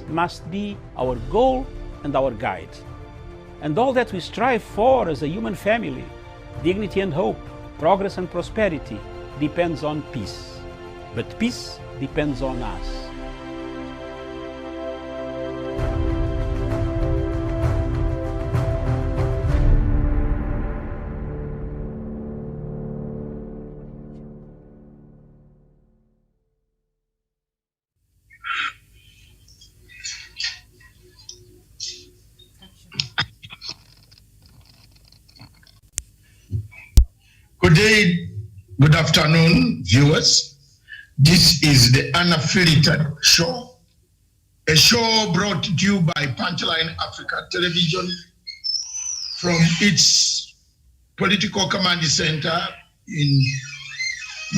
must be our goal and our guide. And all that we strive for as a human family, dignity and hope, progress and prosperity, depends on peace. But peace depends on us. Good day, good afternoon, viewers. This is the Unfiltered show, a show brought to you by Punchline Africa Television from its political command center in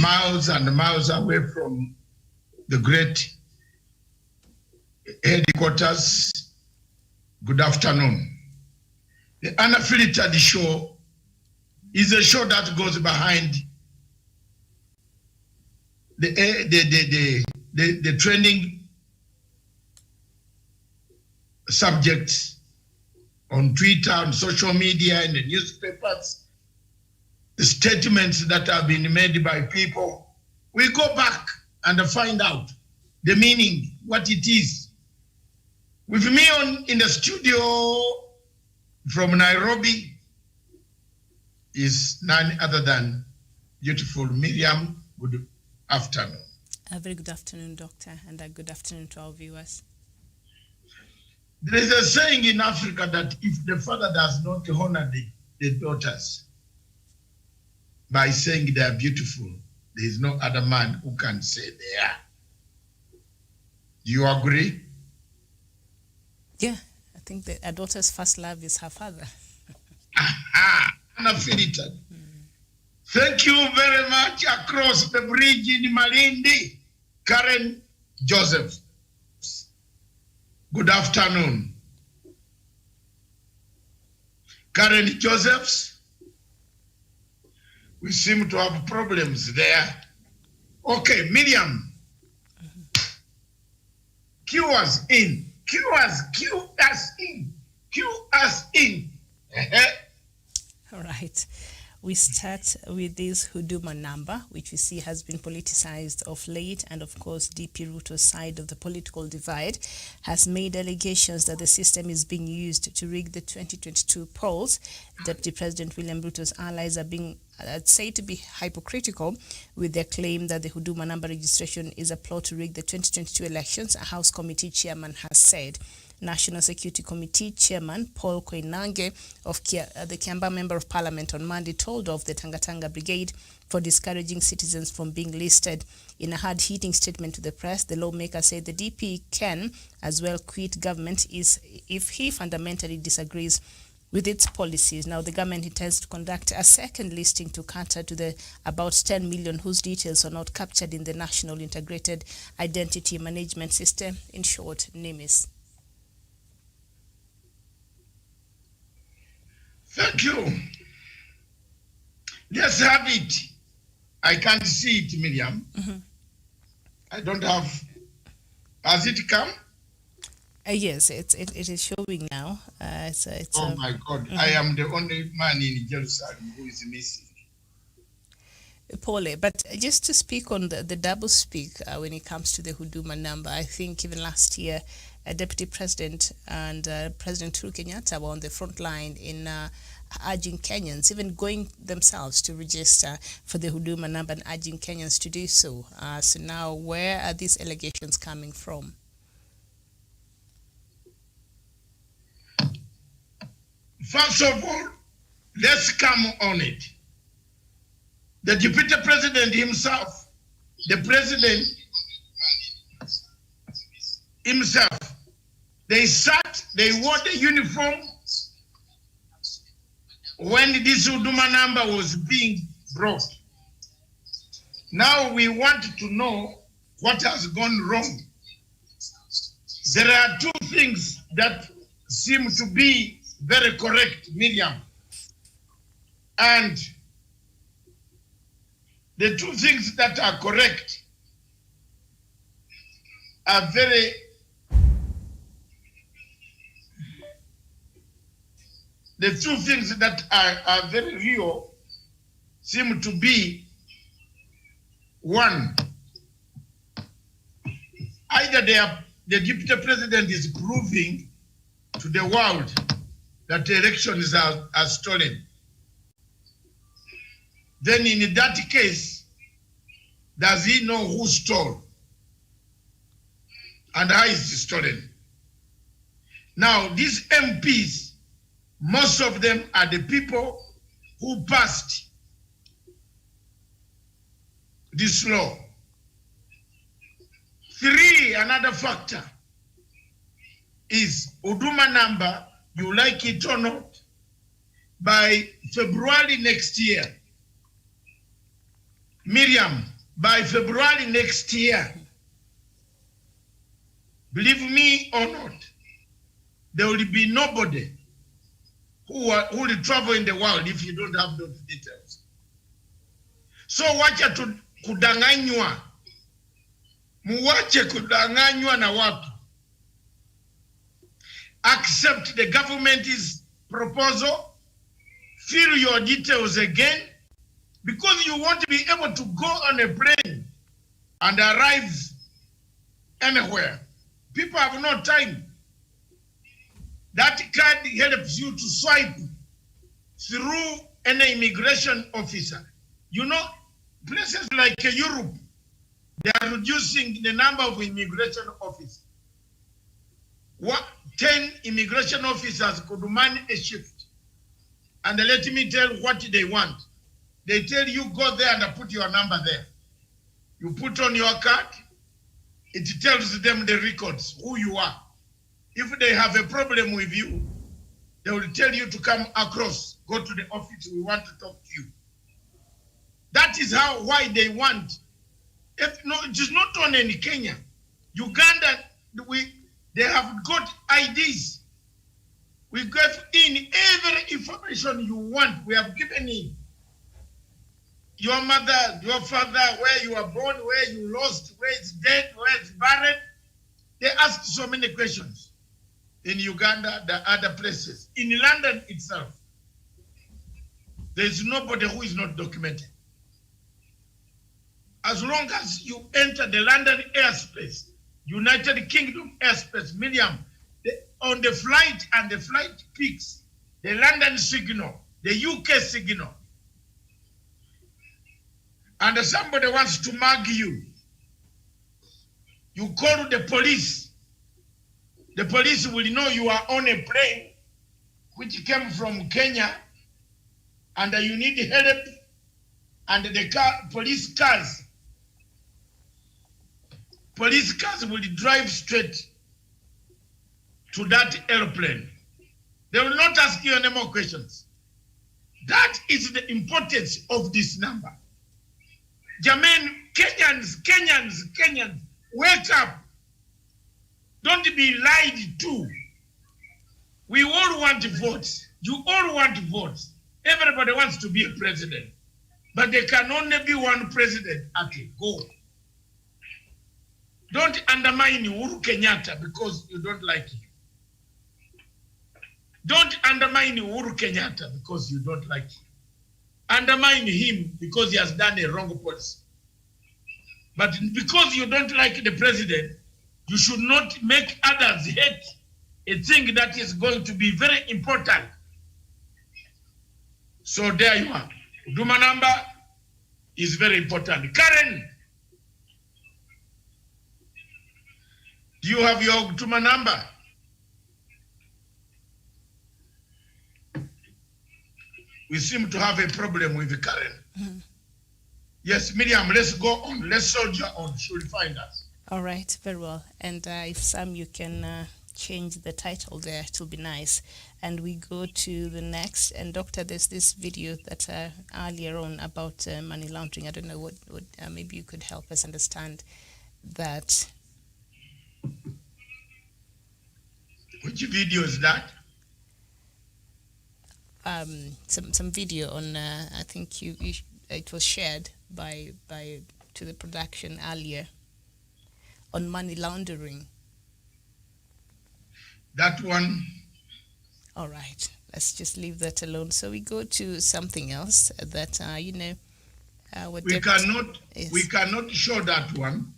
miles and miles away from the great headquarters. Good afternoon. The Unfiltered show is a show that goes behind the trending subjects on Twitter, on social media, in the newspapers, the statements that have been made by people. We go back and find out the meaning, what it is. With me in the studio from Nairobi is none other than beautiful Miriam. Good afternoon. A very good afternoon, Doctor, and a good afternoon to our viewers. There is a saying in Africa that if the father does not honor the daughters by saying they are beautiful, there is no other man who can say they are. Do you agree? Yeah, I think that a daughter's first love is her father. Unfiltered. Thank you very much. Across the bridge in Malindi, Karen Joseph. Good afternoon. Karen Josephs, we seem to have problems there. Okay, Miriam. Cue us in. Cue us in. Cue us in. All right. We start with this Huduma Namba, which we see has been politicized of late, and of course DP Ruto's side of the political divide has made allegations that the system is being used to rig the 2022 polls. Deputy President William Ruto's allies are being said to be hypocritical with their claim that the Huduma Namba registration is a plot to rig the 2022 elections, a House Committee chairman has said. National Security Committee Chairman Paul Koinange of the Kiamba Member of Parliament on Monday told of the Tangatanga Brigade for discouraging citizens from being listed. In a hard-hitting statement to the press, the lawmaker said the DP can as well quit government if he fundamentally disagrees with its policies. Now, the government intends to conduct a second listing to cater to the about 10 million whose details are not captured in the National Integrated Identity Management System, in short, NIMIS. Thank you. Let's have it. I can't see it, Miriam. I don't have. Has it come? Yes, it is showing now. Oh my God! I am the only man in Jerusalem who is missing. Paul, but just to speak on the double speak when it comes to the Huduma Namba, I think even last year, Deputy President and President Uhuru Kenyatta were on the front line in urging Kenyans, even going themselves to register for the Huduma Namba and urging Kenyans to do so. So now, where are these allegations coming from? First of all, let's come on it. The Deputy President himself, the President himself, they wore the uniform when this Huduma Namba was being brought. Now we want to know what has gone wrong. There are two things that seem to be very correct, Miriam. And the two things that are correct are very the two things that are very real seem to be one, either the deputy president is proving to the world that the elections are stolen. Then in that case, does he know who stole and how is it stolen? Now, these MPs, most of them are the people who passed this law. Three, another factor is Huduma Namba, you like it or not, by February next year. Miriam, by February next year, believe me or not, there will be nobody who will travel in the world if you don't have those details. So wacha kudanganywa. Muwache kudanganywa na watu. Accept the government's proposal, fill your details again, because you want to be able to go on a plane and arrive anywhere. People have no time. That card helps you to swipe through any immigration officer. You know, places like Europe, they are reducing the number of immigration officers. 10 immigration officers could man a shift. And let me tell what they want. They tell you go there and put your number there. You put on your card, it tells them the records, who you are. If they have a problem with you, they will tell you to come across, go to the office, we want to talk to you. That is why they want. It is not only in Kenya. Uganda, they have got IDs. We give in every information you want. We have given in. Your mother, your father, where you were born, where you lost, where it's dead, where it's buried. They ask so many questions. In Uganda, the other places. In London itself, there is nobody who is not documented. As long as you enter the London airspace, United Kingdom airspace, Miriam, on the flight and the flight peaks, the London signal, the UK signal, and somebody wants to mug you, you call the police. The police will know you are on a plane which came from Kenya and you need help, and the police cars will drive straight to that airplane. They will not ask you any more questions. That is the importance of this number. Jermaine, Kenyans, wake up. Don't be lied to. We all want votes. You all want votes. Everybody wants to be a president. But there can only be one president at a go. Don't undermine Uhuru Kenyatta because you don't like him. Don't undermine Uhuru Kenyatta because you don't like him. Undermine him because he has done a wrong policy. But because you don't like the president, you should not make others hate a thing that is going to be very important. So there you are. Huduma Namba is very important. Karen, do you have your Huduma Namba? We seem to have a problem with Karen. Mm-hmm. Yes, Miriam, let's go on. Let's soldier on. She will find us. All right, very well. And if Sam, you can change the title there, it will be nice. And we go to the next. And Doctor, there's this video that earlier on about money laundering. I don't know what maybe you could help us understand that. Which video is that? Some video on. I think it was shared by to the production earlier on money laundering. That one. All right. Let's just leave that alone. So we go to something else that, what We cannot, Yes. we cannot show that one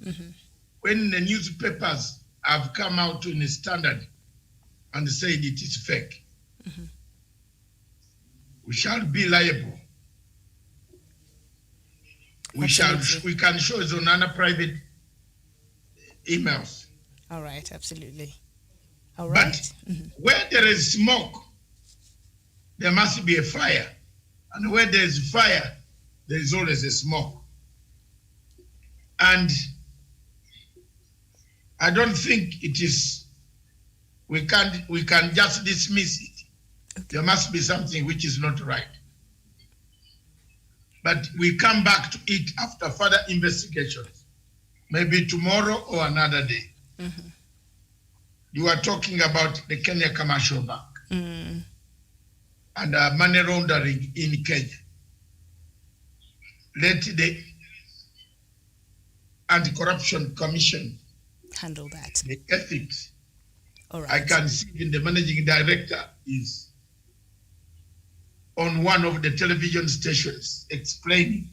when the newspapers have come out in a standard and said it is fake. We shall be liable. We can show it on other private emails. All right, absolutely. All right. But where there is smoke, there must be a fire. And where there is fire, there is always a smoke. And I don't think it is, we can just dismiss it. There must be something which is not right. But we come back to it after further investigations, maybe tomorrow or another day. You are talking about the Kenya Commercial Bank and money laundering in Kenya. Let the Anti-Corruption Commission handle that. The ethics. All right. I can see even the managing director is on one of the television stations explaining.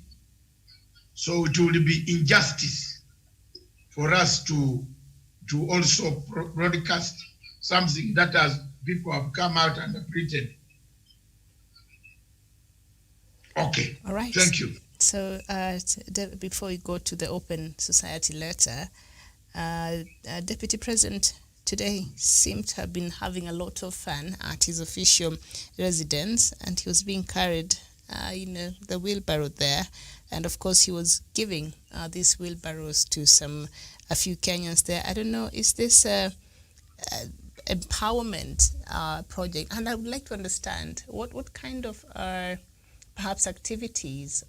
So it will be injustice for us to also broadcast something that has people have come out and written. Okay. All right. Thank you. So before we go to the Open Society letter, Deputy President today seemed to have been having a lot of fun at his official residence, and he was being carried, the wheelbarrow there. And of course, he was giving these wheelbarrows to a few Kenyans there. I don't know, is this a empowerment project? And I would like to understand what kind of perhaps activities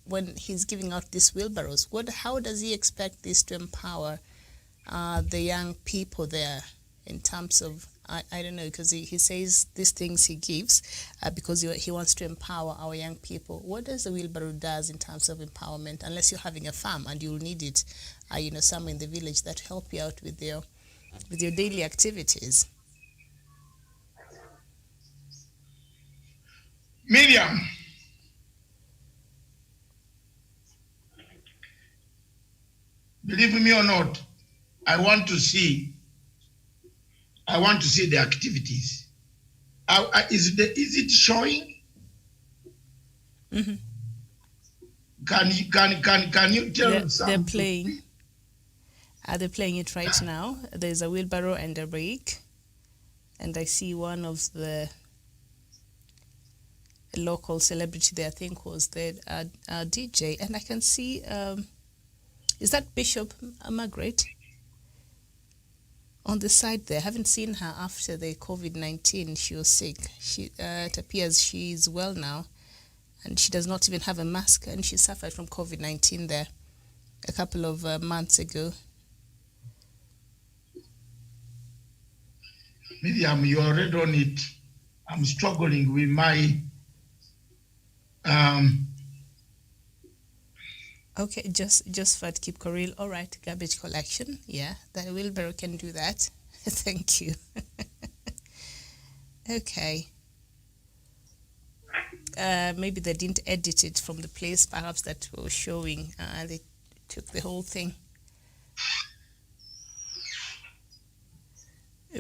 when he's giving out these wheelbarrows. How does he expect this to empower the young people there in terms of, I don't know, because he says these things he gives because he wants to empower our young people. What does the wheelbarrow does in terms of empowerment, unless you're having a farm and you'll need it, somewhere in the village that help you out with your daily activities? Miriam, believe me or not, I want to see the activities. Is it showing? Can you tell something? They're playing. They're playing it right now. There's a wheelbarrow and a rake, and I see one of the local celebrity there, I think was the DJ, and I can see, is that Bishop Margaret? On the side there, I haven't seen her after the COVID-19. She was sick. It appears she's well now, and she does not even have a mask, and she suffered from COVID-19 there a couple of months ago. Miriam, you already on it. I'm struggling with my... Okay, just for keep Koril. All right, garbage collection. Yeah, that wheelbarrow can do that. Thank you. Okay. Maybe they didn't edit it from the place perhaps that was showing. They took the whole thing.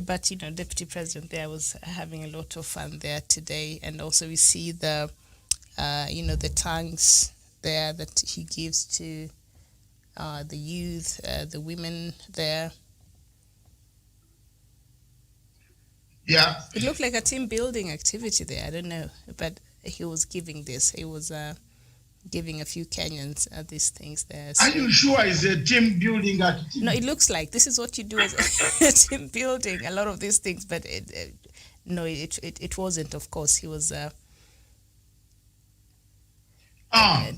But, Deputy President there was having a lot of fun there today. And also we see the tanks there that he gives to the youth, the women there. Yeah. It looked like a team building activity there. I don't know, but he was giving this. He was giving a few Kenyans these things there. So. Are you sure it's a team building activity? No, it looks like this is what you do as a team building. A lot of these things, but it wasn't. Of course, he was.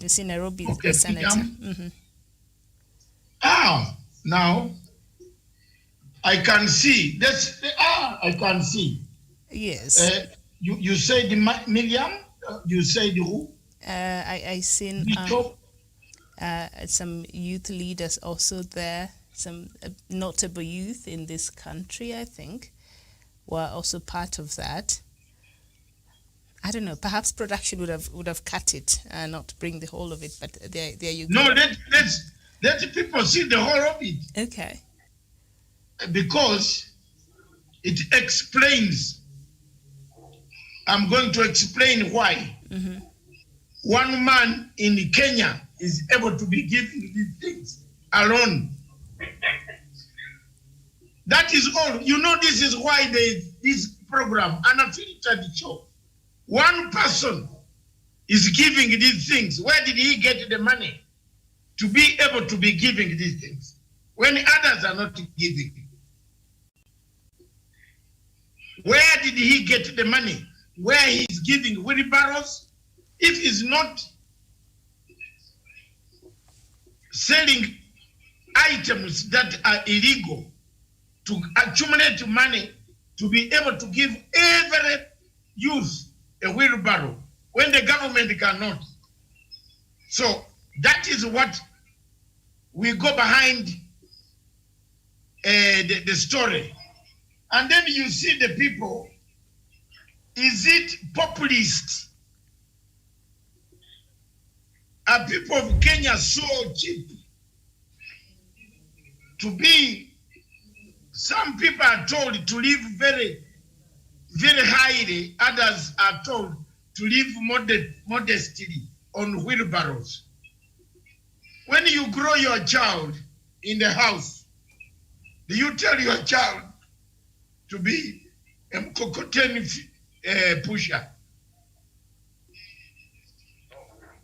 You see Nairobi, okay, senator. Now I can see. I can see. Yes. You said Miriam. You said who? I seen some youth leaders also there. Some notable youth in this country, I think, were also part of that. I don't know. Perhaps production would have cut it, not bring the whole of it. But there you No, go. let people see the whole of it. Okay. Because it explains. I'm going to explain why. Mm-hmm. One man in Kenya is able to be giving these things alone. That is all. You know, this is why this program, Unfiltered Show. One person is giving these things. Where did he get the money to be able to be giving these things when others are not giving? Where did he get the money? Where he's giving wheelbarrows? If he's not selling items that are illegal to accumulate money to be able to give every youth a wheelbarrow when the government cannot. So that is what we go behind the story. And then you see the people, is it populist? Are people of Kenya so cheap to be, some people are told to live very, very highly, others are told to live modestly on wheelbarrows. When you grow your child in the house, do you tell your child to be a mkokoteni pusher?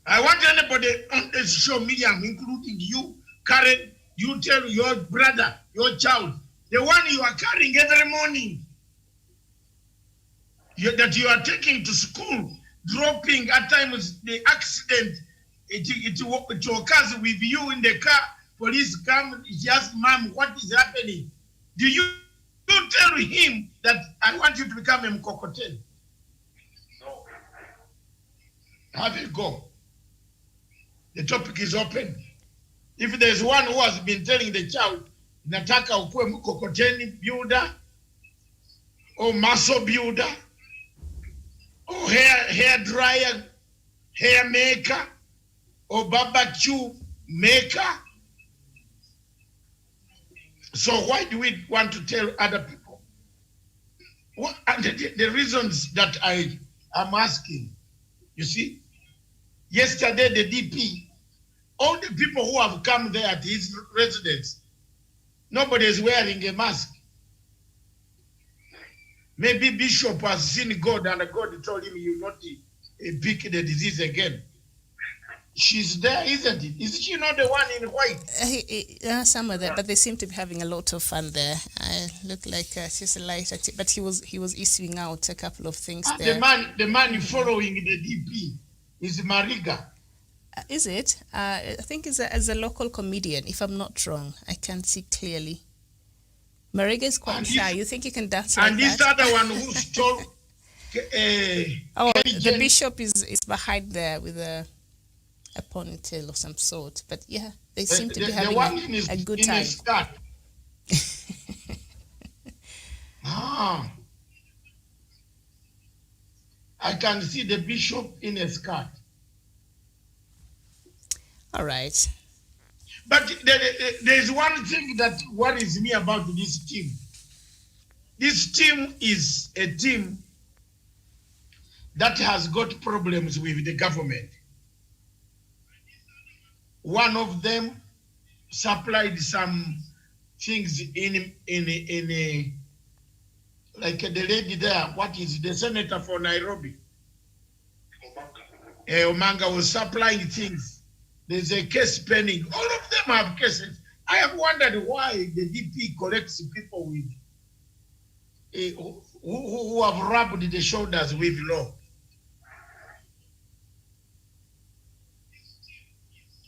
I want anybody on this show, Miriam, including you, Karen, you tell your brother, your child, the one you are carrying every morning, that you are taking to school, dropping at times the accident, it occurs with you in the car, police come, she asks, Mom, what is happening? Do you tell him that I want you to become a mkokoteni? No. Have a go. The topic is open. If there's one who has been telling the child, nataka ukue mkokoteni builder, or muscle builder, or hair dryer, hair maker, or barbecue maker. So why do we want to tell other people? What are the reasons that I am asking? You see, yesterday the DP, all the people who have come there at his residence, nobody is wearing a mask. Maybe Bishop has seen God and God told him you not pick the disease again. She's there, isn't it? Is she not the one in white? Some of them, but they seem to be having a lot of fun there. Look like she's a light, but he was issuing out a couple of things there. The man following the DP is Mariga. Is it? I think as a local comedian, if I'm not wrong. I can't see clearly. Mariga is quite shy. You think you can dance like that? And this other one who stole... the bishop is behind there with a ponytail of some sort. But yeah, they seem to be having a good time. I can see the bishop in a skirt. All right. But there's one thing that worries me about this team. This team is a team that has got problems with the government. One of them supplied some things in like the lady there, what is the senator for Nairobi? Omanga was supplying things. There's a case pending. All of them have cases. I have wondered why the DP collects people with who have rubbed the shoulders with law.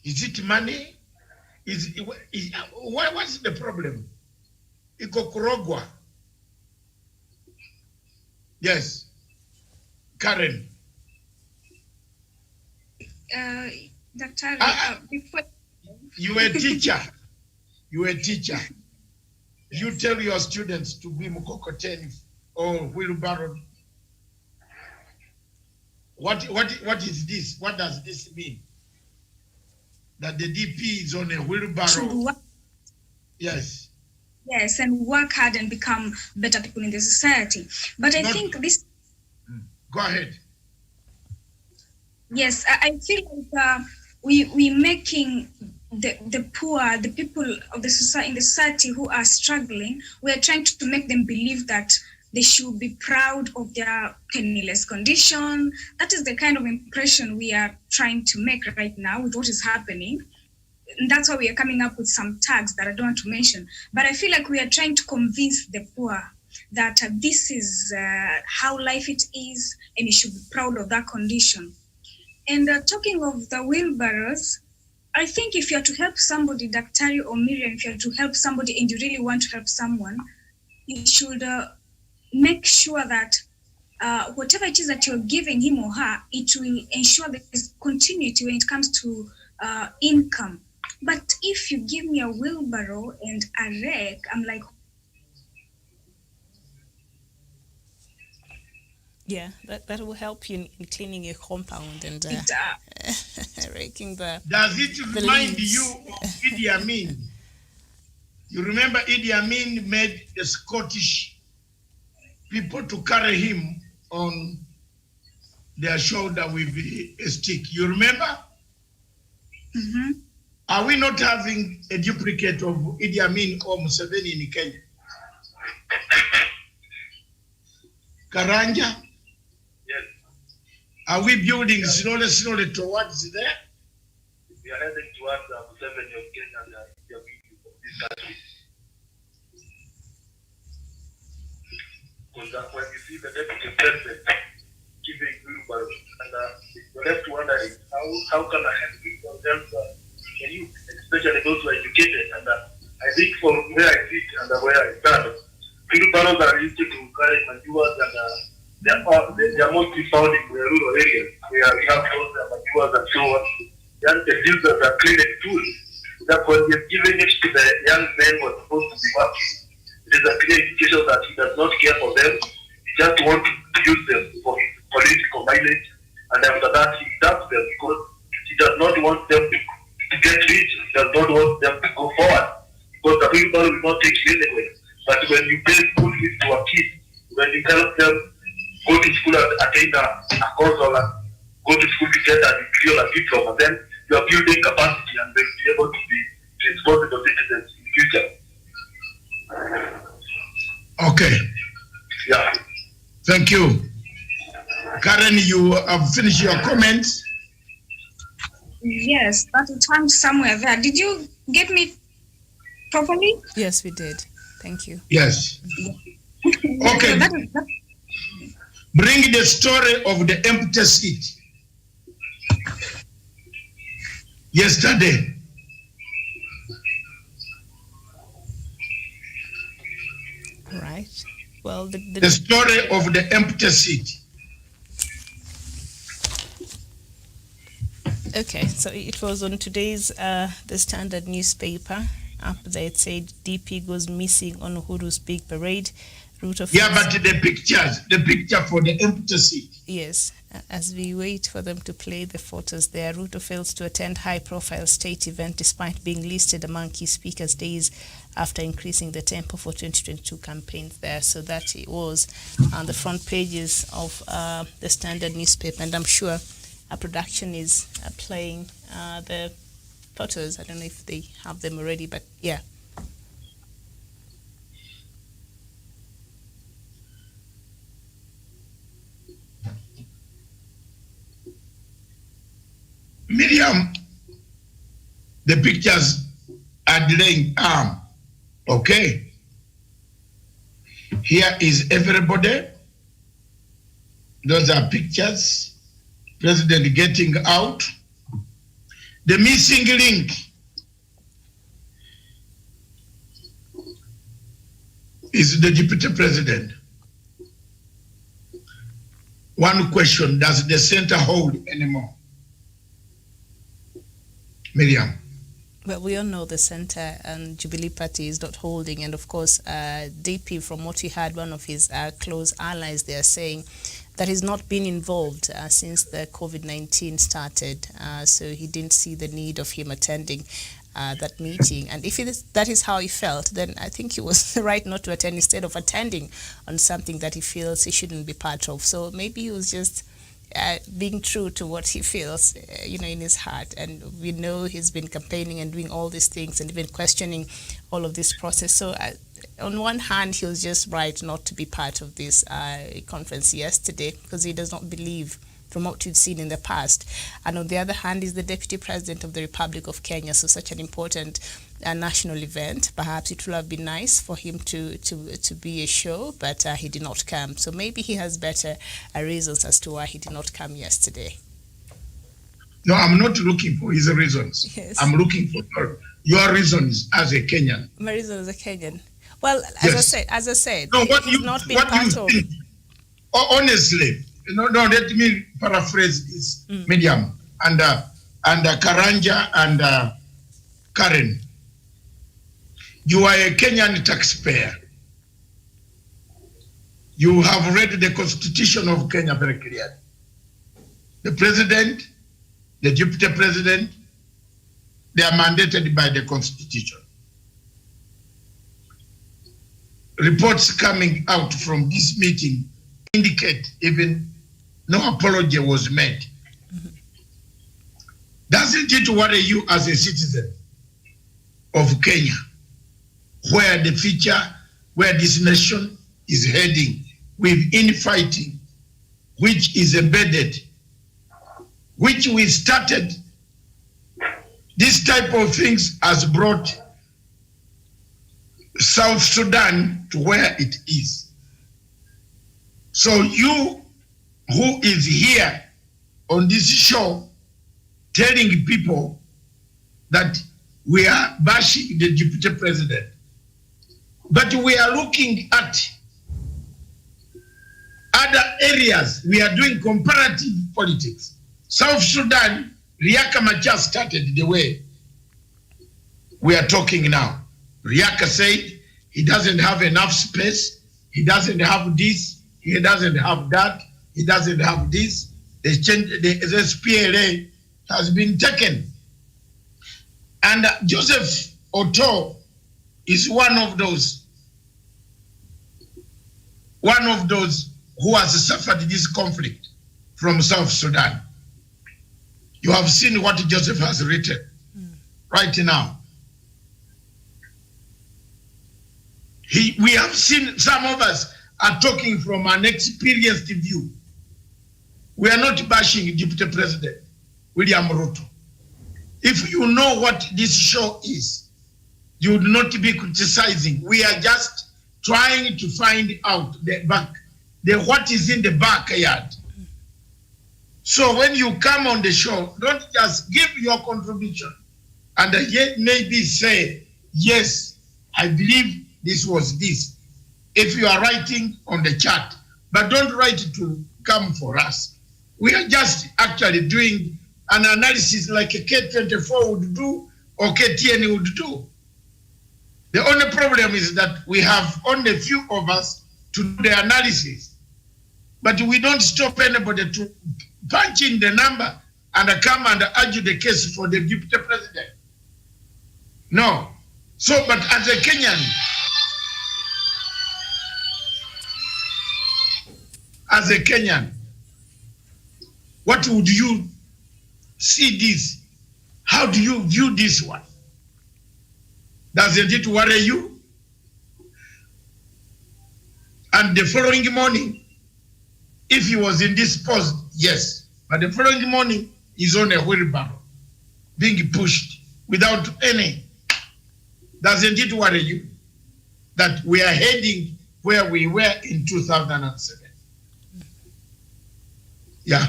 Is it money? What's the problem? Iko kurogwa. Yes. Karen. Dr. Before You a teacher. You a teacher. Yes. You tell your students to be mkokoteni or wheelbarrow. What is this? What does this mean? That the DP is on a wheelbarrow? Yes. Yes, and work hard and become better people in the society. But I think this... Go ahead. Yes, I feel like we're making the poor, the people of the society, in the society who are struggling, we are trying to make them believe that they should be proud of their penniless condition. That is the kind of impression we are trying to make right now with what is happening. And that's why we are coming up with some tags that I don't want to mention. But I feel like we are trying to convince the poor that this is how life it is, and you should be proud of that condition. And talking of the wheelbarrows, I think if you're to help somebody, Daktari or Miriam, if you're to help somebody and you really want to help someone, you should make sure that whatever it is that you're giving him or her, it will ensure that there's continuity when it comes to income. But if you give me a wheelbarrow and a rake, I'm like... Yeah, that will help you in cleaning your compound and raking the... Does it remind you of Idi Amin? You remember Idi Amin made the Scottish people to carry him on their shoulder with a stick. You remember? Mm-hmm. Are we not having a duplicate of Idi Amin or Museveni in Kenya? Karanja? Yes. Are we building slowly towards there? We are heading towards Museveni of Kenya and the people of this country. Because when you see the deputy president giving wheelbarrow, and you're left wondering how can I help can you, especially those who are educated? And I think from where I sit and where I stand, wheelbarrows are used to carry manures, and they are mostly found in the rural areas where we have those manures and so on. And the users are cleaning tools. That when you're giving it to the young men who are supposed to be working, it is a clear indication that he does not care for them. He just wants to use them for his political mileage, and after that he dumps them because he does not want them to get rich. He does not want them to go forward because the wheelbarrow will not take you anywhere. But when you pay school fees to a kid, when you help them go to school and attain a course or go to school to get a degree or a diploma, then you are building capacity and they'll be able to be responsible citizens in the future. Okay. Yeah. Thank you. Karen, you have finished your comments? Yes, but it hung somewhere there. Did you get me properly? Yes, we did. Thank you. Yes. Okay. Bring the story of the empty seat. Yesterday. Right. Well, the story of the empty seat. Okay, so it was on today's the Standard newspaper. Up there it said DP goes missing on Uhuru's big parade. Ruto yeah, but the picture for the empty seat. Yes, as we wait for them to play the photos there, Ruto fails to attend high-profile state event despite being listed among key speakers days after increasing the tempo for 2022 campaigns there. So that it was on the front pages of the Standard newspaper, and I'm sure our production is playing the photos. I don't know if they have them already, but yeah. Miriam, the pictures are delaying arm. Okay. Here is everybody. Those are pictures. President getting out. The missing link is the deputy president. One question, does the center hold anymore? Miriam. Well, we all know the Centre and Jubilee Party is not holding, and of course, DP, from what we heard, one of his close allies, they are saying that he's not been involved since the COVID-19 started, so he didn't see the need of him attending that meeting. And if that is how he felt, then I think he was right not to attend instead of attending on something that he feels he shouldn't be part of. So maybe he was just being true to what he feels, in his heart. And we know he's been campaigning and doing all these things and even questioning all of this process. So on one hand, he was just right not to be part of this conference yesterday because he does not believe from what we've seen in the past. And on the other hand is the Deputy President of the Republic of Kenya, so such an important national event. Perhaps it would have been nice for him to be a show, but he did not come. So maybe he has better reasons as to why he did not come yesterday. No, I'm not looking for his reasons. Yes. I'm looking for your reasons as a Kenyan. My reason as a Kenyan. Well, Yes. as I said, No, what he's you not been what part you of. think, honestly, no, let me paraphrase this medium and Karanja and Karen. You are a Kenyan taxpayer. You have read the Constitution of Kenya very clearly. The president, the deputy president, they are mandated by the Constitution. Reports coming out from this meeting indicate even no apology was made. Doesn't it worry you as a citizen of Kenya, where the future, where this nation is heading with infighting, which is embedded, which we started, this type of things has brought South Sudan to where it is. So you who is here on this show telling people that we are bashing the deputy president, but we are looking at other areas. We are doing comparative politics. South Sudan, Riek Machar started the way we are talking now. Riek said he doesn't have enough space, he doesn't have this, he doesn't have that, he doesn't have this. The SPLA has been taken. And Joseph Oto is one of those who has suffered this conflict from South Sudan. You have seen what Joseph has written right now. We have seen some of us are talking from an experienced view. We are not bashing Deputy President William Ruto. If you know what this show is, you would not be criticizing. We are just trying to find out what is in the backyard. So when you come on the show, don't just give your contribution and yet maybe say, yes, I believe this was this. If you are writing on the chat, but don't write it to come for us. We are just actually doing an analysis like a K24 would do or KTN would do. The only problem is that we have only a few of us to do the analysis, but we don't stop anybody to punch in the number and come and argue the case for the deputy president. No. So, but as a Kenyan, what would you see this? How do you view this one? Doesn't it worry you? And the following morning, if he was in this post, yes. But the following morning, he's on a wheelbarrow, being pushed without any. Doesn't it worry you that we are heading where we were in 2007? Yeah.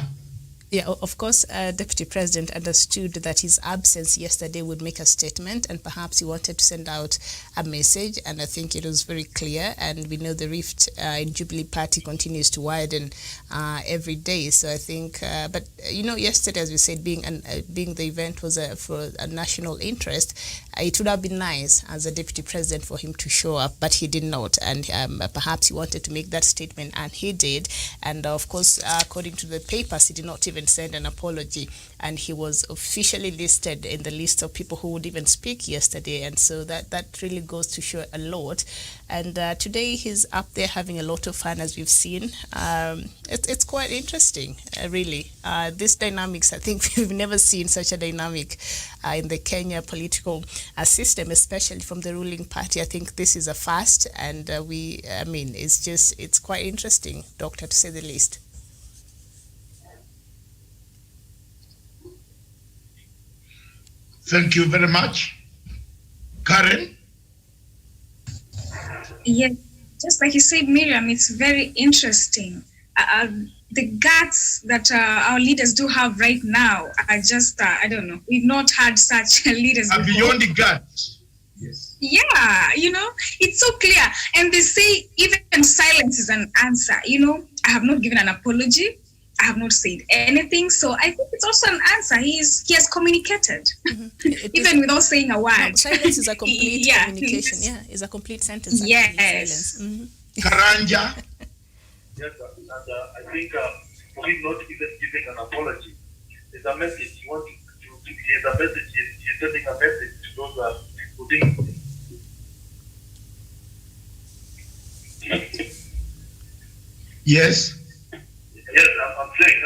Yeah, of course, Deputy President understood that his absence yesterday would make a statement, and perhaps he wanted to send out a message, and I think it was very clear, and we know the rift in Jubilee Party continues to widen every day, so I think, but yesterday, as we said, being the event was for a national interest, it would have been nice as a Deputy President for him to show up, but he did not, and perhaps he wanted to make that statement, and he did, and of course, according to the papers, he did not even send an apology, and he was officially listed in the list of people who would even speak yesterday, and so that really goes to show a lot. And today he's up there having a lot of fun, as we've seen. It's quite interesting, really. This dynamics, I think we've never seen such a dynamic in the Kenya political system, especially from the ruling party. I think this is a first, and it's quite interesting, Doctor, to say the least. Thank you very much. Karen? Yes, just like you said, Miriam, it's very interesting. The guts that our leaders do have right now are just, I don't know, we've not had such leaders before. Beyond the guts. Yes. Yeah, it's so clear. And they say even silence is an answer. I have not given an apology. I have not said anything, so I think it's also an answer. He has communicated, even without saying a word. No, silence is a complete communication. Yeah, it's a complete sentence. Yes. Silence. Mm-hmm. Karanja. Yes, and I think for him not even giving an apology, there's a message. He wants to hear a message. He's sending a message to those who think. Yes. Yes, I'm saying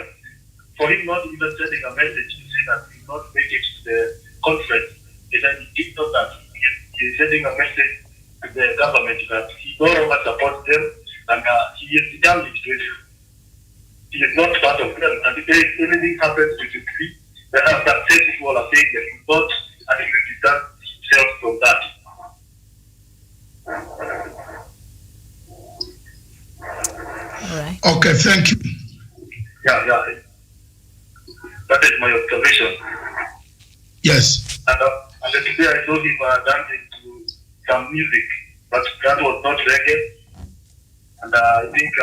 for him not even sending a message to say that he not make it to the conference, and then he did not that he's sending a message to the government that he no longer supports them, and he is determined to it. He is not part of them, and if anything happens to the tree, then that same people are saying that he's not, and he will distance himself from that. All right. Okay, thank you. Yeah. That is my observation. Yes. And today I saw him dancing to some music, but that was not reggae. And I think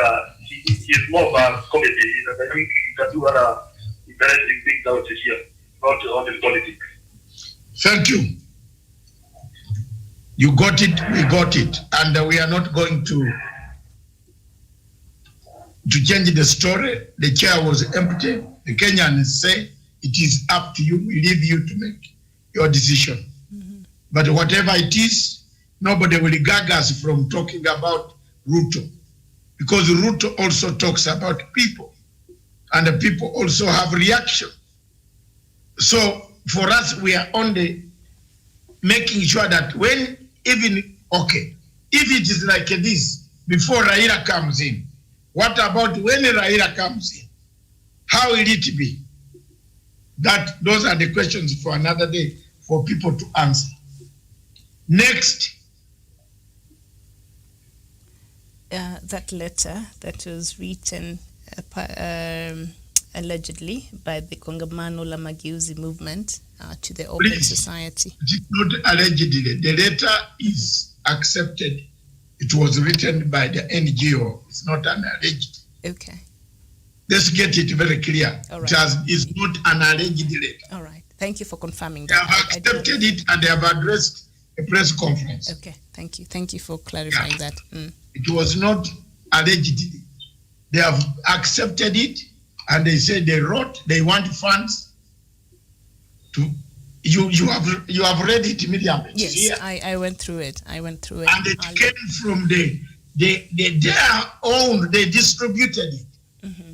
he is more of a comedy, and I think he can do other interesting things out here, not only politics. Thank you. You got it, we got it. And we are not going to change the story. The chair was empty. The Kenyans say it is up to you. We leave you to make your decision. Mm-hmm. But whatever it is, nobody will gag us from talking about Ruto, because Ruto also talks about people, and the people also have reaction. So for us, we are only making sure that when if it is like this, before Raila comes in, what about when Raila comes in? How will it be? Those are the questions for another day for people to answer. Next. That letter that was written allegedly by the Kongamano la Mageuzi movement to the Open Society. It is not allegedly. The letter is accepted. It was written by the NGO. It's not an alleged. Okay. Let's get it very clear. All right. It's not an alleged letter. All right. Thank you for confirming They that. have accepted it, and they have addressed a press conference. Okay. Thank you. Thank you for clarifying that. Mm. It was not allegedly. They have accepted it, and they said they want funds to. You have read it, Miriam. Yes, I went through it. And it came from their own. They distributed it. Mm-hmm.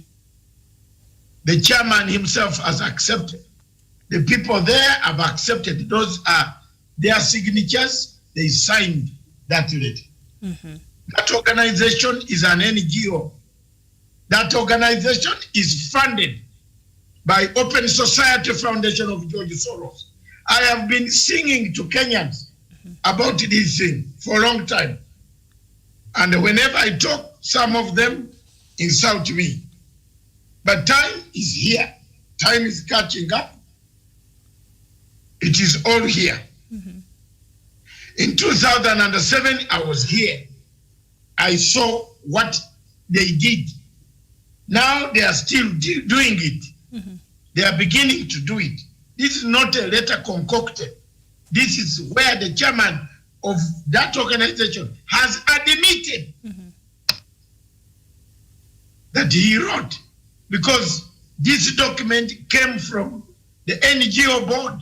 The chairman himself has accepted. The people there have accepted. Those are their signatures. They signed that letter. Mm-hmm. That organization is an NGO. That organization is funded by Open Society Foundation of George Soros. I have been singing to Kenyans about this thing for a long time. And whenever I talk, some of them insult me. But time is here. Time is catching up. It is all here. In 2007, I was here. I saw what they did. Now they are still doing it. They are beginning to do it. This is not a letter concocted. This is where the chairman of that organization has admitted that he wrote, because this document came from the NGO board.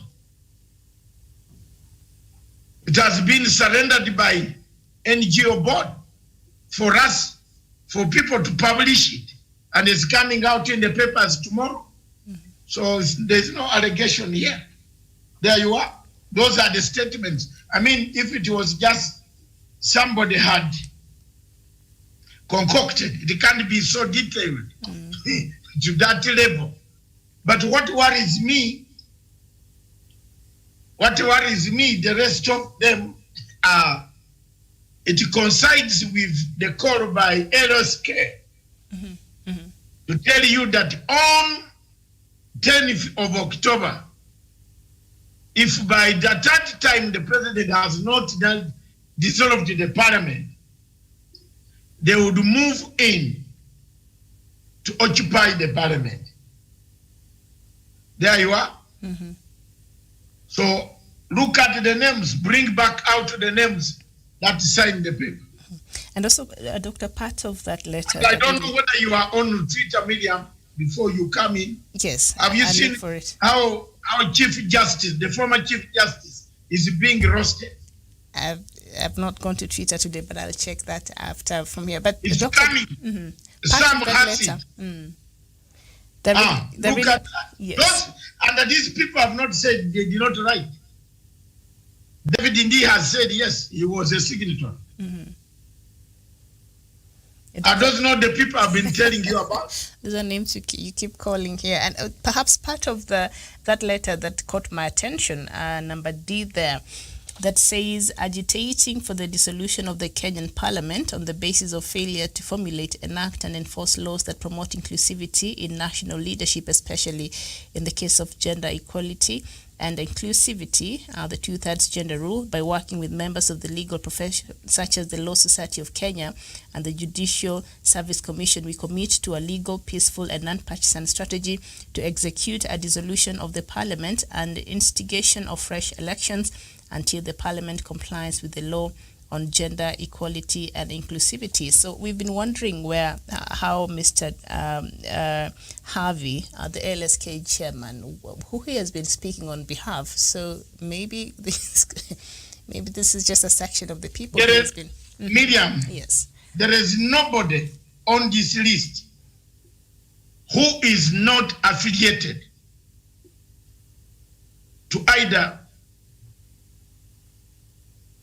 It has been surrendered by NGO board for us, for people to publish it, and it's coming out in the papers tomorrow. So there's no allegation here. There you are. Those are the statements. I mean, if it was just somebody had concocted, it can't be so detailed to that level. But what worries me, the rest of them, it coincides with the call by LSK to tell you that on 10th of October, if by that time the president has not dissolved the parliament, they would move in to occupy the parliament. There you are. So look at the names, bring back out the names that signed the paper. And also, Dr. part of that letter. I don't know whether you are on Twitter, Miriam, before you come in. Yes. Have you seen how Chief Justice, the former Chief Justice, is being roasted? I've not gone to Twitter today, but I'll check that after from here. But it's coming. Some has it. Look at that. Yes. And these people have not said they did not write. David Indi has said yes, he was a signature. Are those not the people I've been telling you about? Those are names you keep calling here. And perhaps part of that letter that caught my attention, number D there, that says agitating for the dissolution of the Kenyan parliament on the basis of failure to formulate, enact and enforce laws that promote inclusivity in national leadership, especially in the case of gender equality and inclusivity, the 2/3 gender rule, by working with members of the legal profession, such as the Law Society of Kenya and the Judicial Service Commission. We commit to a legal, peaceful and non-partisan strategy to execute a dissolution of the parliament and instigation of fresh elections until the parliament complies with the law on gender equality and inclusivity. So we've been wondering how Mr. Harvey, the LSK chairman, who he has been speaking on behalf. So maybe this is just a section of the people. Miriam, yes, there is nobody on this list who is not affiliated to either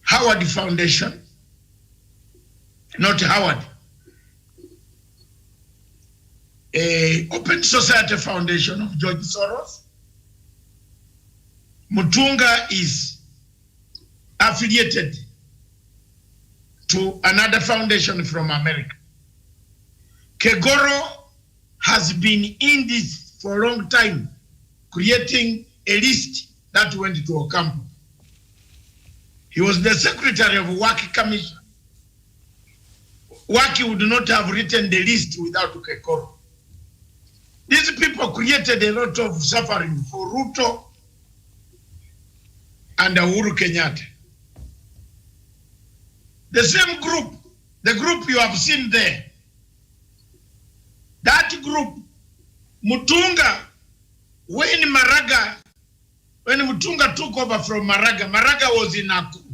Howard Foundation, not Howard, Open Society Foundation of George Soros. Mutunga is affiliated to another foundation from America. Kegoro has been in this for a long time, creating a list that went to Ocampo. He was the secretary of Waki Commission. Waki would not have written the list without Kekoro. These people created a lot of suffering for Ruto and Uhuru Kenyatta. The same group, the group you have seen there, that group, Mutunga, when Mutunga took over from Maraga was in Nakuru.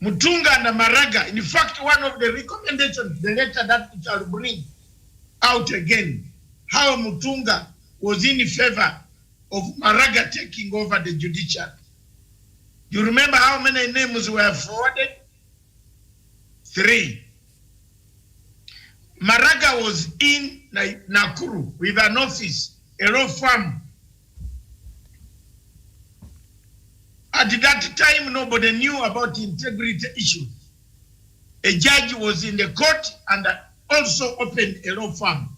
Mutunga and Maraga, in fact, one of the recommendations, the letter that we shall bring out again, how Mutunga was in favor of Maraga taking over the judiciary. You remember how many names were forwarded? 3. Maraga was in Nakuru with an office, a law firm. At that time, nobody knew about integrity issues. A judge was in the court and also opened a law firm.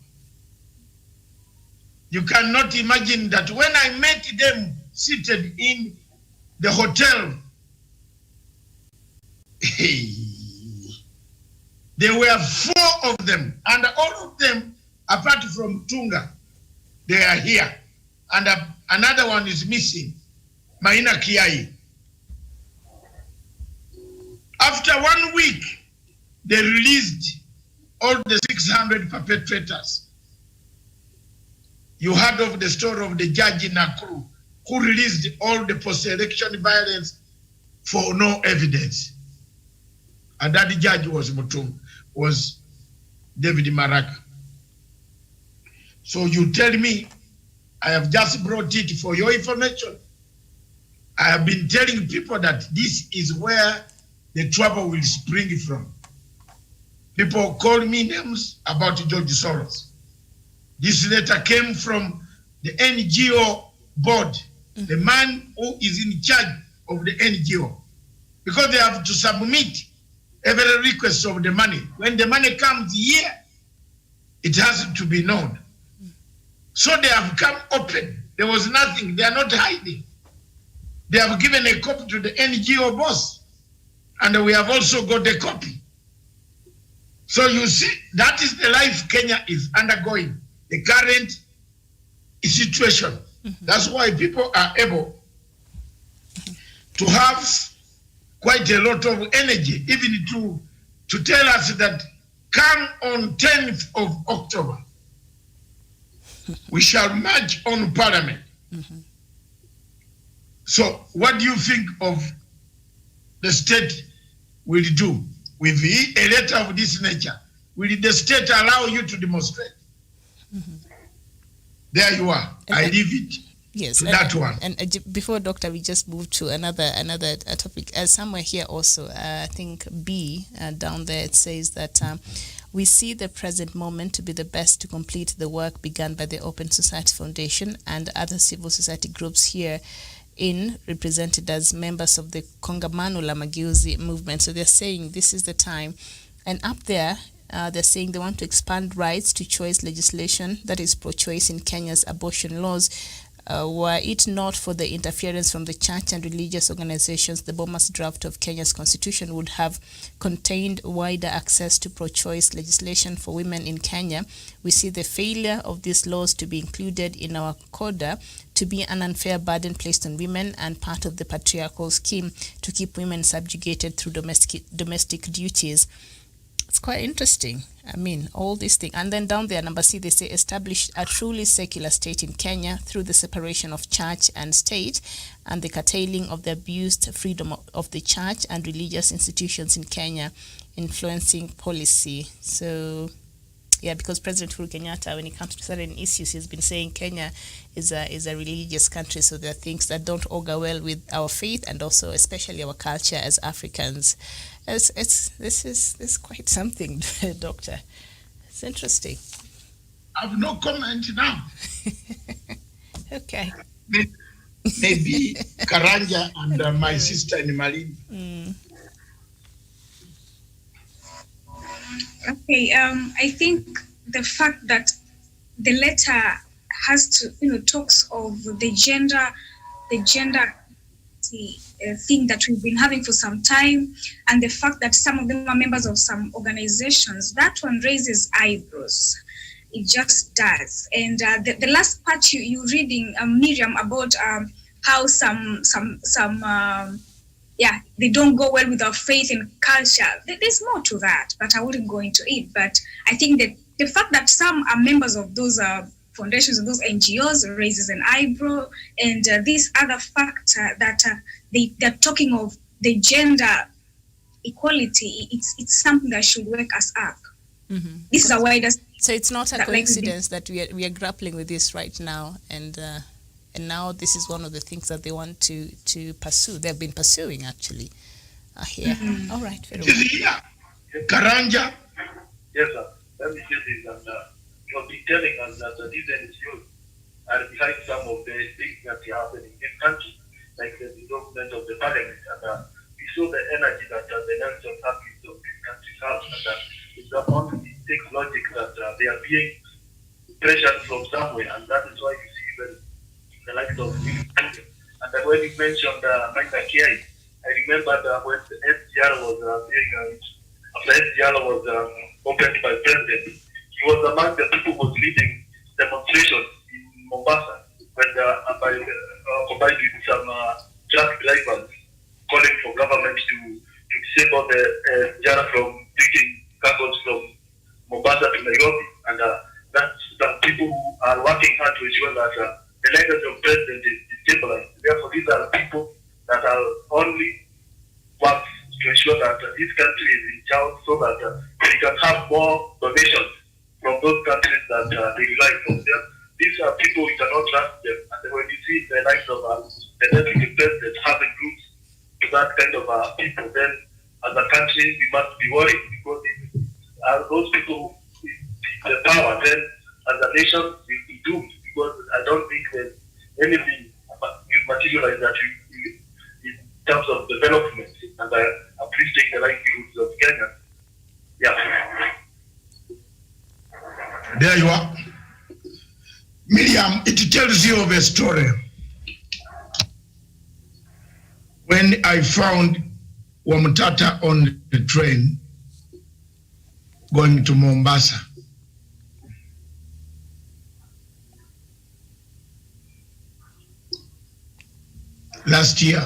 You cannot imagine that when I met them seated in the hotel, there were 4 of them, and all of them, apart from Tunga, they are here. And another one is missing, Maina Kiai. After 1 week, they released all the 600 perpetrators. You heard of the story of the judge in Nakuru who released all the post-election violence for no evidence. And that judge was David Maraga. So you tell me, I have just brought it for your information. I have been telling people that this is where the trouble will spring from. People call me names about George Soros. This letter came from the NGO board, the man who is in charge of the NGO, because they have to submit every request of the money. When the money comes here, it has to be known. So they have come open. There was nothing. They are not hiding. They have given a copy to the NGO boss, and we have also got a copy. So you see, that is the life Kenya is undergoing, the current situation. That's why people are able to have quite a lot of energy, even to tell us that come on 10th of October, we shall march on Parliament. So what do you think of the state will do with a letter of this nature? Will the state allow you to demonstrate? There you are. I leave it to that one. And before, Doctor, we just move to another topic. Somewhere here also, I think B, down there, it says that we see the present moment to be the best to complete the work begun by the Open Society Foundation and other civil society groups here represented as members of the Kongamano la Mageuzi movement. So they're saying this is the time. And up there, they're saying they want to expand rights to choice legislation that is pro-choice in Kenya's abortion laws. Were it not for the interference from the church and religious organizations, the Bomas draft of Kenya's constitution would have contained wider access to pro-choice legislation for women in Kenya. We see the failure of these laws to be included in our coda to be an unfair burden placed on women and part of the patriarchal scheme to keep women subjugated through domestic duties. It's quite interesting. I mean, all these things. And then down there, number C, they say establish a truly secular state in Kenya through the separation of church and state and the curtailing of the abused freedom of the church and religious institutions in Kenya, influencing policy. So, yeah, because President Uhuru Kenyatta, when it comes to certain issues, he's been saying Kenya is a religious country, so there are things that don't augur well with our faith and also especially our culture as Africans. This is quite something, Doctor. It's interesting. I have no comment now. Okay. Maybe Karanja and my sister in Malini. Okay, I think the fact that the letter has to, talks of the gender thing that we've been having for some time, and the fact that some of them are members of some organizations, that one raises eyebrows. It just does. And the last part you reading, Miriam, about how some they don't go well with our faith and culture. There's more to that, but I wouldn't go into it. But I think that the fact that some are members of those foundations and those NGOs raises an eyebrow. And this other factor that they're talking of the gender equality, it's something that should wake us up. This is a wider. So it's not a coincidence that we are grappling with this right now, and now this is one of the things that they want to pursue. They've been pursuing actually here. All right, very well. Karanja. Yes, sir. Let me say this, and you've been telling us that these NGOs are behind some of the things that happen in this country, like the development of the parliament, and we saw the energy that the Nelson Happy of this country has, and it's only it takes logic that they are being pressure from somewhere, and that is why you see the likes of and then when you mentioned Magna Kiai, I remember when SGR was after SGR was opened by President, he was among the people who was leading demonstrations in Mombasa when combined with some truck drivers calling for government to disable the SGR from taking cargoes from Mombasa to Nairobi, and that's the people who are working hard to ensure that the legacy of President is stabilized. Therefore, these are people that are only work to ensure that this country is in charge, so that we can have more donations from those countries that they rely on. These are people we cannot trust them, and when you see the likes of the deputy president having groups to that kind of people, then as a country we must be worried, because if those people in the power, then as a nation we'll be doomed, because I don't think there's anything will materialize that in terms of development and uplifting the livelihoods of Kenya. Yeah. There you are. Miriam, it tells you of a story. When I found Wamutata on the train going to Mombasa, last year,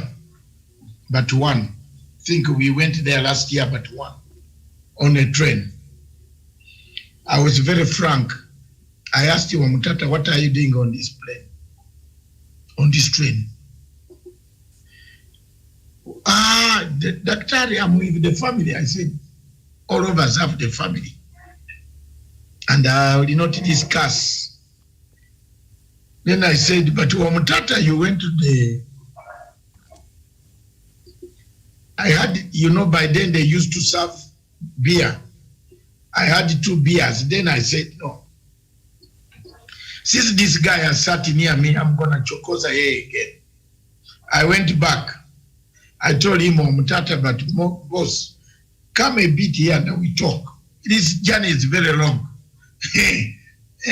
but one. I think we went there last year, but one, on a train. I was very frank. I asked him, Wamutata, what are you doing on this plane, on this train? The Daktari, I'm with the family. I said, all of us have the family. And I will not discuss. Then I said, but Wamutata, you went to the, I had, by then they used to serve beer. I had 2 beers. Then I said, no. Since this guy has sat near me, I'm going to chokoza here again. I went back. I told him, Mutata, but boss, come a bit here and we talk. This journey is very long.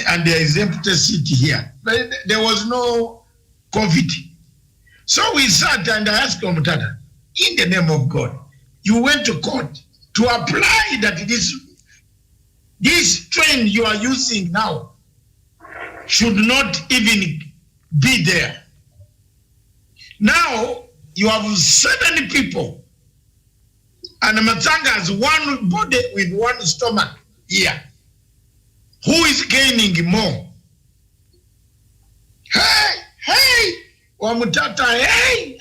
And there is empty seat here. But there was no COVID. So we sat and I asked Mutata, in the name of God, you went to court to apply that this train you are using now should not even be there. Now you have 7 people, and Matanga has one body with one stomach here. Who is gaining more? Hey, Wamutata, hey,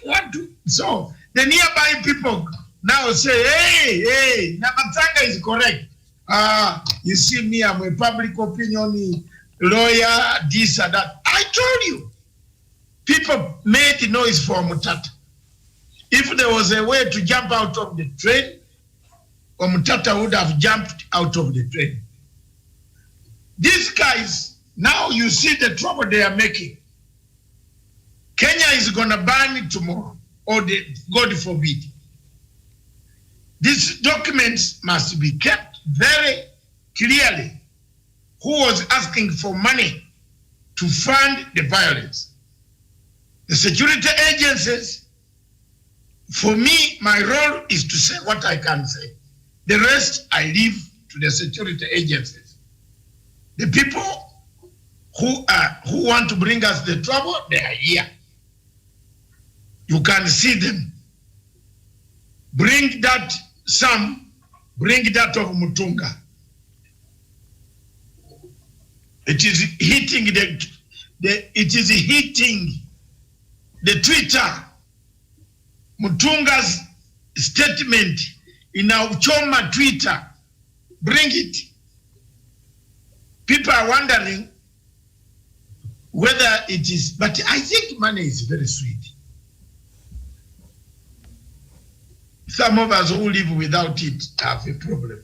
what do? So the nearby people now say, hey, Namatanga is correct. You see me, I'm a public opinion lawyer, this and that. I told you, people made noise for Mutata. If there was a way to jump out of the train, Mutata would have jumped out of the train. These guys, now you see the trouble they are making. Kenya is going to ban it tomorrow, or God forbid. These documents must be kept very clearly. Who was asking for money to fund the violence? The security agencies. For me, my role is to say what I can say. The rest, I leave to the security agencies. The people who want to bring us the trouble, they are here. You can see them. Bring that bring that of Mutunga. It is hitting the Twitter. Mutunga's statement in our Choma Twitter. Bring it. People are wondering whether it is, but I think money is very sweet. Some of us who live without it have a problem.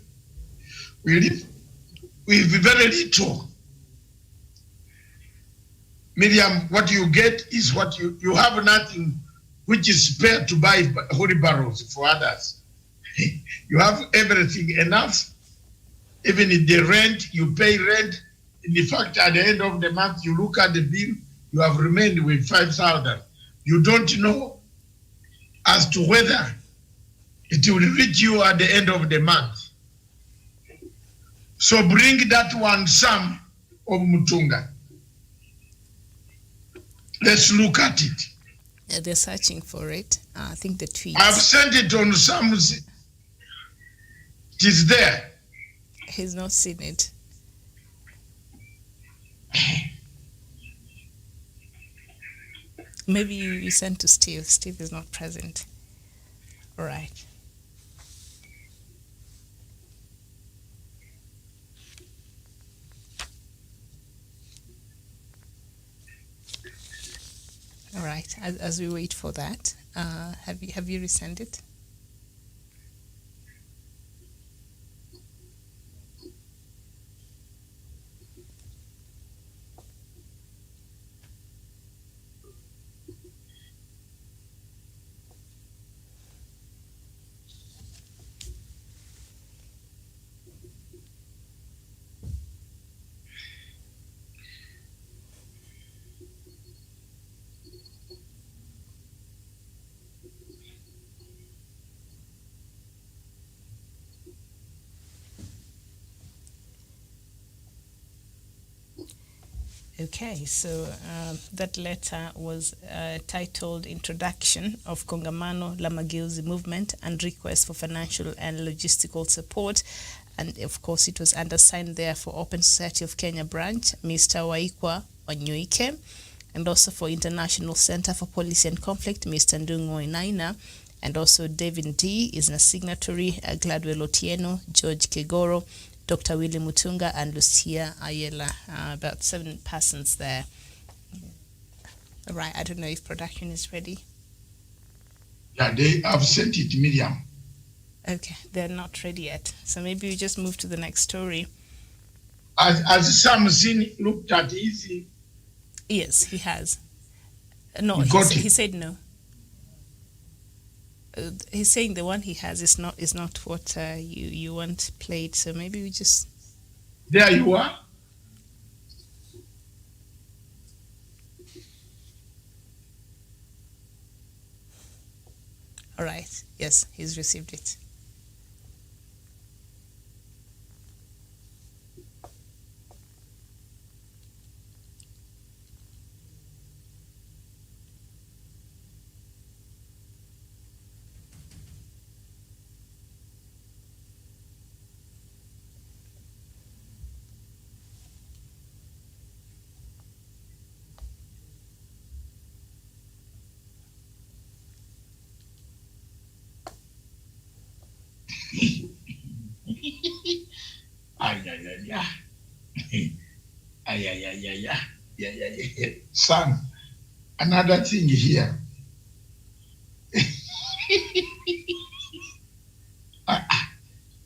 We live with very little. Miriam, what you get is what you have nothing which is spare to buy holy barrels for others. You have everything enough. Even if the rent, you pay rent, In fact, at the end of the month, you look at the bill, you have remained with 5,000. You don't know as to whether it will reach you at the end of the month. So bring that one sum of Mutunga. Let's look at it. Yeah, they're searching for it. I think the tweets. I've sent it on some. It is there. He's not seen it. Maybe you sent to Steve. Steve is not present. All right. All right. As we wait for that, have you resent it? Okay, so that letter was titled Introduction of Kongamano la Mageuzi Movement and Request for Financial and Logistical Support. And of course, it was undersigned there for Open Society of Kenya branch, Mr. Waikwa Wanyuike, and also for International Center for Policy and Conflict, Mr. Ndungo Inaina, and also David D. is a signatory, Gladwell Otieno, George Kegoro, Dr. Willie Mutunga, and Lucia Ayela, about 7 persons there. All right, I don't know if production is ready. Yeah, they have sent it, Miriam. Okay, they're not ready yet. So maybe we just move to the next story. As Samson looked at it, Yes, he has. No, he said no. He's saying the one he has is not what you want played. So maybe we just. There you are. All right. Yes, he's received it. Son, another thing here.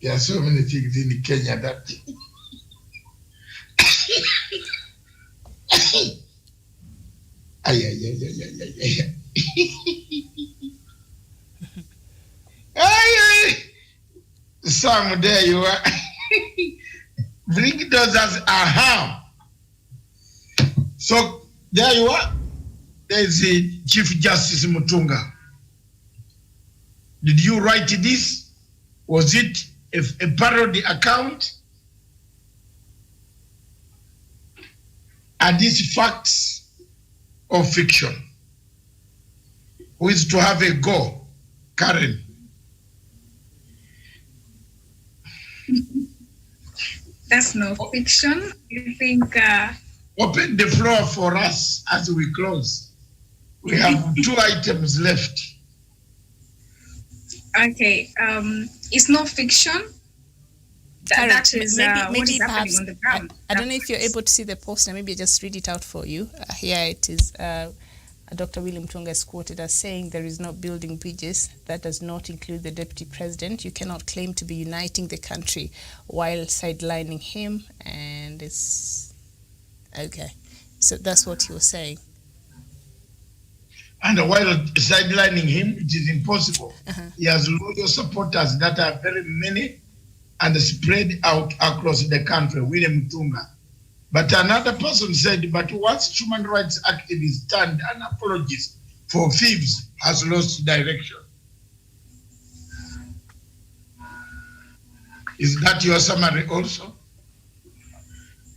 There are so many things in Kenya that Sam, there you are. Bring those as aha. So there you are. There's the Chief Justice Mutunga. Did you write this? Was it a parody account? Are these facts or fiction? Who is to have a go? Karen. That's no fiction. You think... Open the floor for us as we close. We have 2 items left. Okay, it's not fiction. That is what is happening on the ground. I don't know if you're able to see the poster. Maybe I just read it out for you. Here it is. Dr. William Mutunga is quoted as saying, "There is no building bridges. That does not include the deputy president. You cannot claim to be uniting the country while sidelining him." And it's okay. So that's what he was saying. And while sidelining him, it is impossible. He has loyal supporters that are very many and spread out across the country. William Mutunga. But another person said, but once human rights activists stand and apologies for thieves has lost direction. Is that your summary also?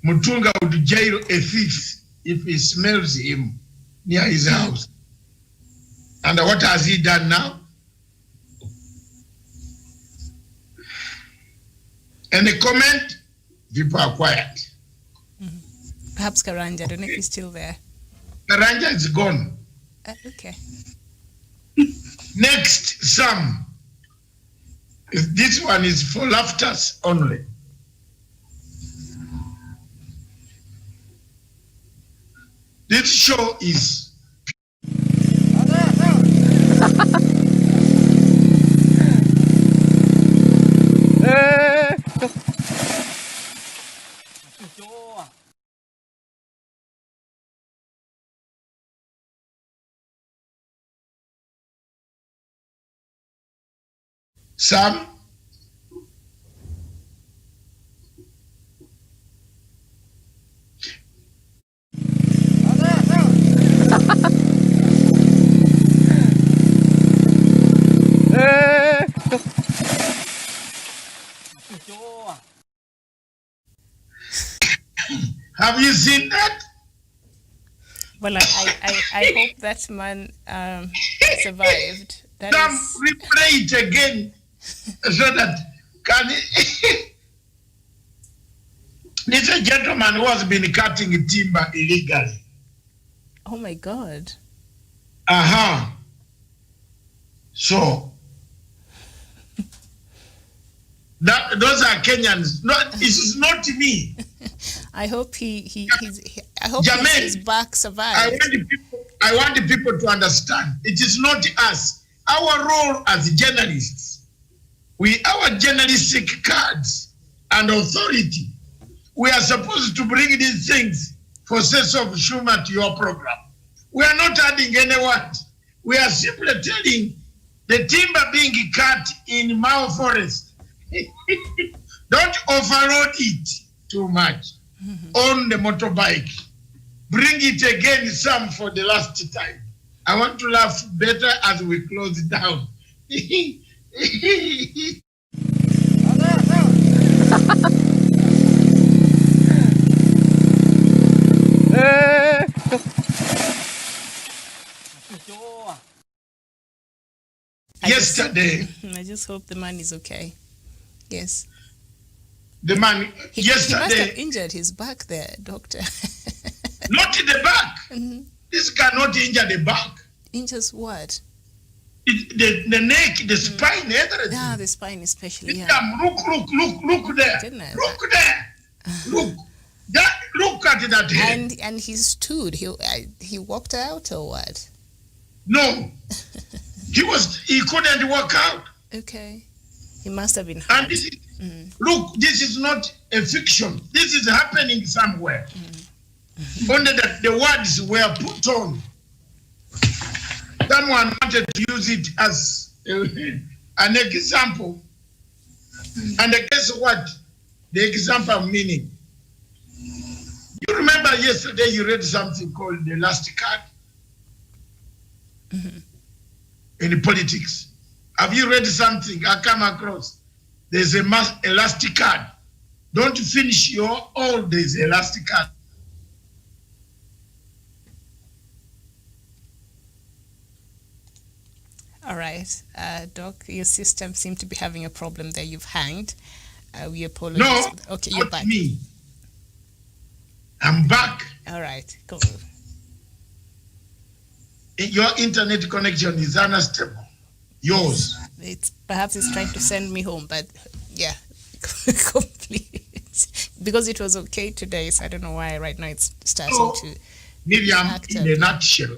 Mutunga would jail a thief if he smells him near his house. And what has he done now? Any comment? People are quiet. Perhaps Karanja, I don't know if he's still there. Karanja is gone. Okay. Next, Sam. This one is for laughters only. This show is Sam. Have you seen that? Well, I hope that man survived. That Sam, is... replay it again so that can This is a gentleman who has been cutting timber illegally. Oh my God. So those are Kenyans. No, this is not me. I hope I hope his back survived. I want the people to understand. It is not us. Our role as journalists, our journalistic cards and authority, we are supposed to bring these things for sense of humor to your program. We are not adding any word. We are simply telling the timber being cut in Mao Forest. Don't overload it too much on the motorbike. Bring it again, Sam, for the last time. I want to laugh better as we close down. Yesterday, I just hope the man is okay. Yes. The man, yesterday. He must have injured his back there, doctor. Not in the back. This cannot injure the back. Injures what? The neck, the spine, everything. Yeah, the spine especially. Yeah. Look there. Goodness. Look there. Look at that head. And he stood. He walked out or what? No. He couldn't walk out. Okay. He must have been hurt. And this is, look, this is not a fiction. This is happening somewhere. Only that the words were put on. Someone wanted to use it as an example. And guess what? The example meaning. You remember yesterday you read something called the last card in politics. Have you read something I come across? There's a last card. Don't finish there's a last card. All right. Doc, your system seems to be having a problem there. You've hanged. We apologize. No, okay, you're not back. Me. I'm back. All right. Cool. Your internet connection is unstable. Yours. Perhaps it's trying to send me home, but yeah, complete. Because it was okay today, so I don't know why right now it's starting to. Miriam, in a nutshell,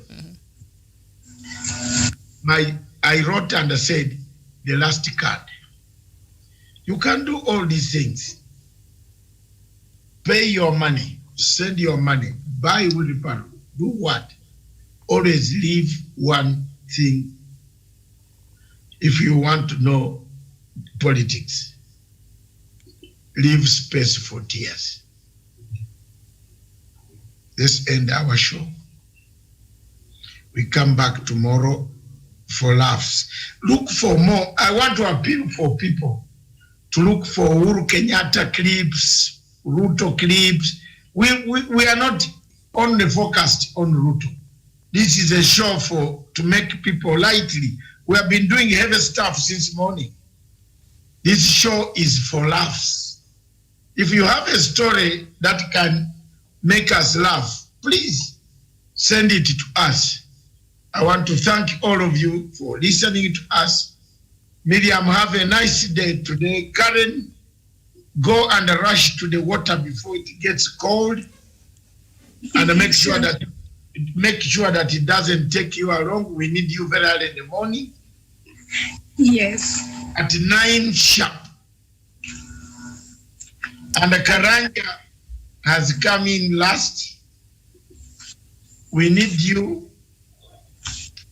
I wrote and said the last card. You can do all these things. Pay your money, send your money, buy wheelbarrow, do what? Always leave one thing if you want to know politics. Leave space for tears. let's end our show. We come back tomorrow for laughs. Look for more. I want to appeal for people to look for Uhuru Kenyatta clips, Ruto clips. We are not only focused on Ruto. This is a show to make people lightly. We have been doing heavy stuff since morning. This show is for laughs. If you have a story that can make us laugh, please send it to us. I want to thank all of you for listening to us. Miriam, have a nice day today. Karen, go and rush to the water before it gets cold, and make sure that it doesn't take you along. We need you very early in the morning. Yes. At 9 sharp. And the Karanja has come in last. We need you.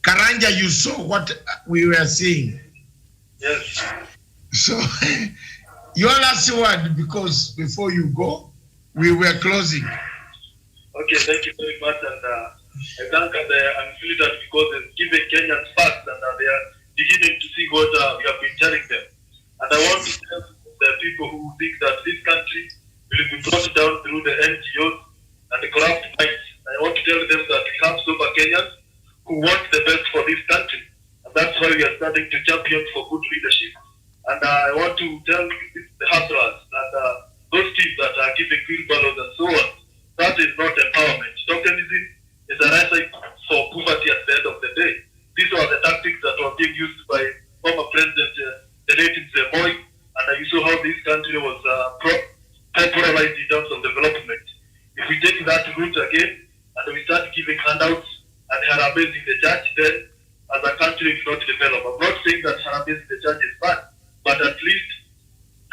Karanja, you saw what we were saying. Yes. So, your last word, because before you go, we were closing. Okay, thank you very much. And I thank the Unfiltered because they've given Kenyans facts and they are beginning to see what we have been telling them. And I want to tell the people who think that this country will be brought down through the NGOs and the corrupt minds. I want to tell them that we have sober Kenyans who want the best for this country. And that's why we are starting to champion for good leadership. And I want to tell the hustlers that those teams that are giving wheelbarrows and so on, that is not empowerment. Tokenism is a recipe for poverty at the end of the day. These are the tactics that were being used by former President the late Moi, and you saw how this country was popularized in terms of development. If we take that route again and we start giving handouts and harassing the church, then as a country we will not develop. I'm not saying that harassing the church is bad, but at least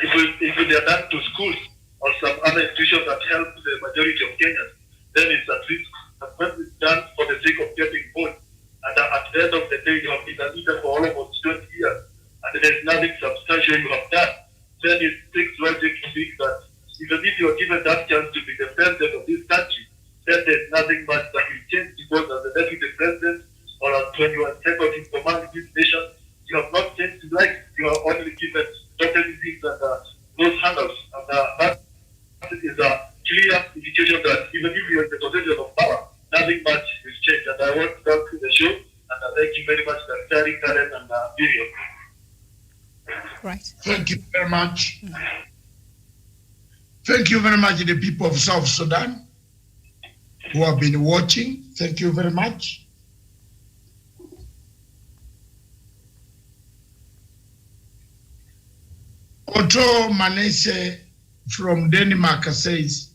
if they are done to schools or some other institutions that help the majority of Kenyans, then it's at least done for the sake of getting votes. And at the end of the day, you have been a leader for almost 20 years, and there's nothing substantial you have done. Then it takes logic to think that even if you are given that chance to be the president of this country, then there's nothing much that will change, because as the deputy president or as when you are second in command in this nation, you have not changed life. You are only given totally things and those handouts. And that is a clear indication that even if you are in the position of power, nothing much will change. And I want to come to the show, and thank you very much, Dr. Karen and Miriam. Right. Thank you very much. Thank you very much, the people of South Sudan who have been watching. Thank you very much. Otto Manese from Denmark says,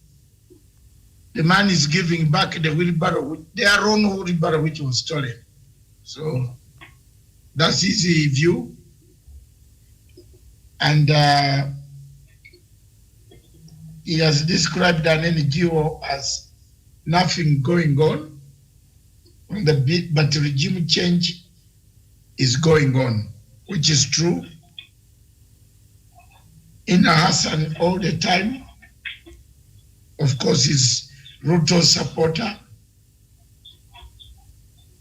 the man is giving back the wheelbarrow, their own wheelbarrow which was stolen. So that's his view. And he has described an NGO as nothing going on, but regime change is going on, which is true. Ina Hassan all the time, of course, is Ruto's supporter,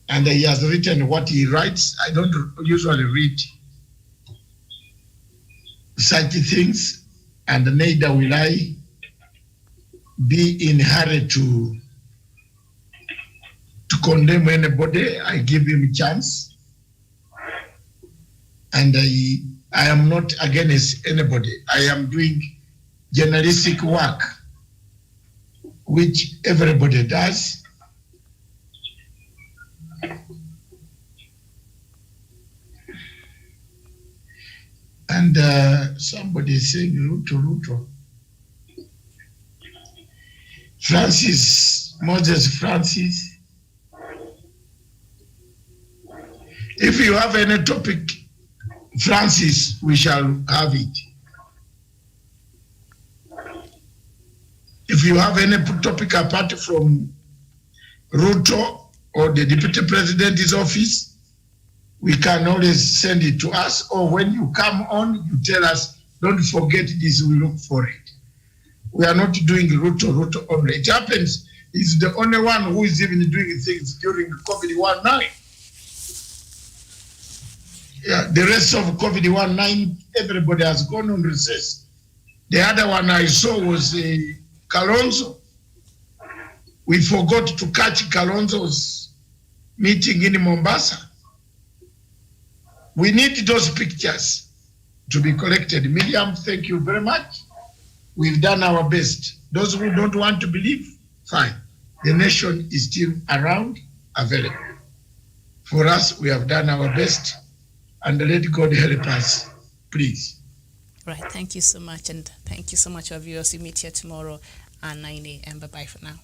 and he has written what he writes. I don't usually read such things, and neither will I be in a hurry to condemn anybody. I give him a chance, and I am not against anybody. I am doing journalistic work, which everybody does. And somebody is saying Ruto. Moses Francis. If you have any topic, Francis, we shall have it. If you have any topic apart from Ruto or the Deputy President's office, we can always send it to us, or when you come on, you tell us, don't forget this, we look for it. We are not doing Ruto only. It is the only one who is even doing things during COVID-19. Yeah, the rest of COVID-19, everybody has gone on recess. The other one I saw was Kalonzo. We forgot to catch Kalonzo's meeting in Mombasa. We need those pictures to be collected. Miriam, thank you very much. We've done our best. Those who don't want to believe, fine. The nation is still around, available. For us, we have done our best, and let God help us, please. Right, thank you so much, and thank you so much, our viewers. We meet here tomorrow at 9 a.m. Bye-bye for now.